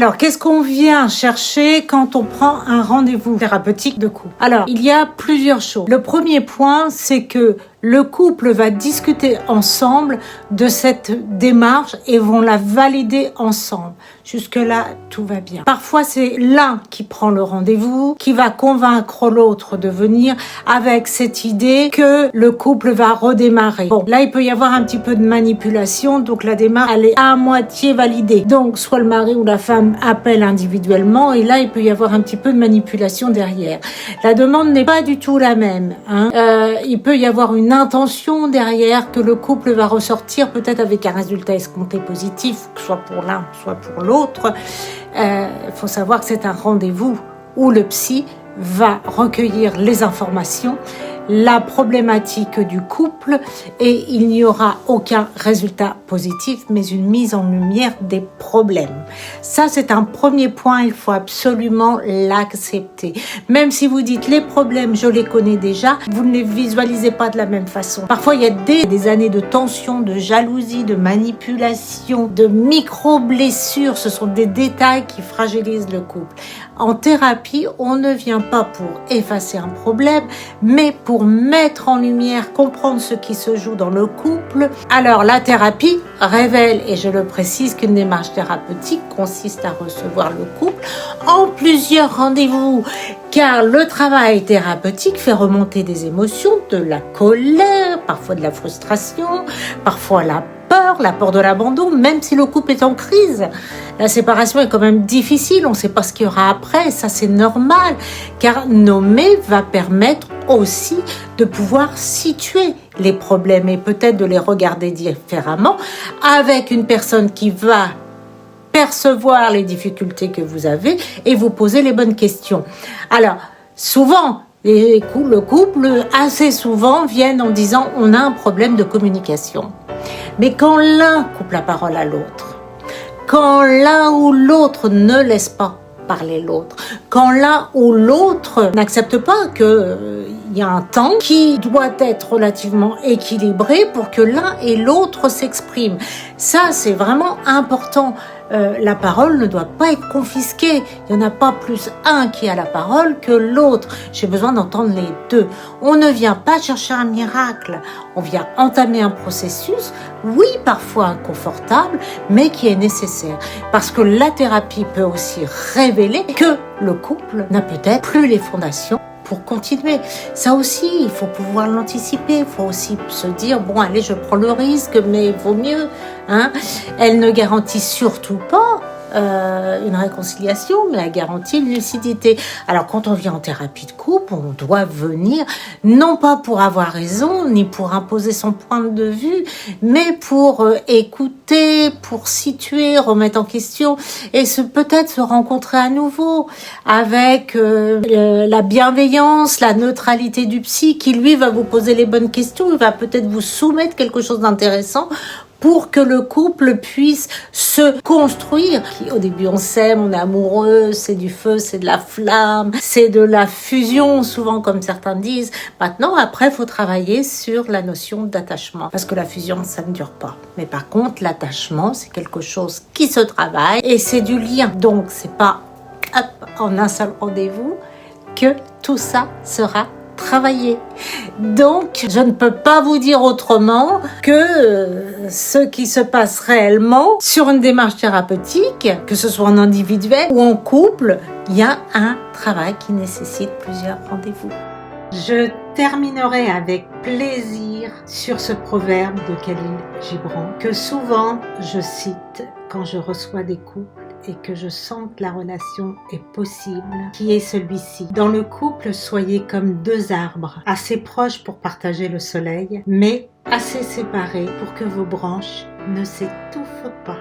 Alors, qu'est-ce qu'on vient chercher quand on prend un rendez-vous thérapeutique de couple? Alors, il y a plusieurs choses. Le premier point, c'est que le couple va discuter ensemble de cette démarche et vont la valider ensemble. Jusque-là, tout va bien. Parfois, c'est l'un qui prend le rendez-vous, qui va convaincre l'autre de venir avec cette idée que le couple va redémarrer. Bon, là, il peut y avoir un petit peu de manipulation, donc la démarche, elle est à moitié validée. Donc, soit le mari ou la femme appelle individuellement, et là, il peut y avoir un petit peu de manipulation derrière. La demande n'est pas du tout la même. Il peut y avoir une intention derrière que le couple va ressortir peut-être avec un résultat escompté positif, soit pour l'un, soit pour l'autre. Faut savoir que c'est un rendez-vous où le psy va recueillir les informations, la problématique du couple, et il n'y aura aucun résultat positif, mais une mise en lumière des problèmes. Ça, c'est un premier point, il faut absolument l'accepter. Même si vous dites les problèmes, je les connais déjà, vous ne les visualisez pas de la même façon. Parfois, il y a des années de tension, de jalousie, de manipulation, de micro-blessures. Ce sont des détails qui fragilisent le couple. En thérapie, on ne vient pas pour effacer un problème, mais pour mettre en lumière, comprendre ce qui se joue dans le couple. Alors, la thérapie révèle, et je le précise, qu'une démarche thérapeutique consiste à recevoir le couple en plusieurs rendez-vous, car le travail thérapeutique fait remonter des émotions, de la colère, parfois de la frustration, parfois la peur de l'abandon, même si le couple est en crise. La séparation est quand même difficile, on ne sait pas ce qu'il y aura après, ça c'est normal, car nommer va permettre aussi de pouvoir situer les problèmes et peut-être de les regarder différemment avec une personne qui va percevoir les difficultés que vous avez et vous poser les bonnes questions. Alors, souvent, le couple, assez souvent, viennent en disant « on a un problème de communication ». Mais quand l'un coupe la parole à l'autre, quand l'un ou l'autre ne laisse pas parler l'autre, quand l'un ou l'autre n'accepte pas qu'il y a un temps qui doit être relativement équilibré pour que l'un et l'autre s'expriment. Ça, c'est vraiment important. La parole ne doit pas être confisquée. Il n'y en a pas plus un qui a la parole que l'autre. J'ai besoin d'entendre les deux. On ne vient pas chercher un miracle. On vient entamer un processus, oui, parfois inconfortable, mais qui est nécessaire. Parce que la thérapie peut aussi révéler que le couple n'a peut-être plus les fondations pour continuer. Ça aussi, il faut pouvoir l'anticiper. Il faut aussi se dire, bon, allez, je prends le risque, mais il vaut mieux. Elle ne garantit surtout pas une réconciliation, mais elle garantit une lucidité. Alors, quand on vient en thérapie de couple, on doit venir, non pas pour avoir raison, ni pour imposer son point de vue, mais pour écouter, pour situer, remettre en question, et peut-être se rencontrer à nouveau avec la bienveillance, la neutralité du psy, qui lui va vous poser les bonnes questions, il va peut-être vous soumettre quelque chose d'intéressant, pour que le couple puisse se construire. Au début, on s'aime, on est amoureux, c'est du feu, c'est de la flamme, c'est de la fusion, souvent comme certains disent. Maintenant, après, il faut travailler sur la notion d'attachement, parce que la fusion, ça ne dure pas. Mais par contre, l'attachement, c'est quelque chose qui se travaille et c'est du lien. Donc, c'est pas en un seul rendez-vous que tout ça sera travailler. Donc, je ne peux pas vous dire autrement que ce qui se passe réellement sur une démarche thérapeutique, que ce soit en individuel ou en couple, il y a un travail qui nécessite plusieurs rendez-vous. Je terminerai avec plaisir sur ce proverbe de Khalil Gibran que souvent je cite quand je reçois des couples et que je sens que la relation est possible, qui est celui-ci. Dans le couple, soyez comme deux arbres, assez proches pour partager le soleil, mais assez séparés pour que vos branches ne s'étouffent pas.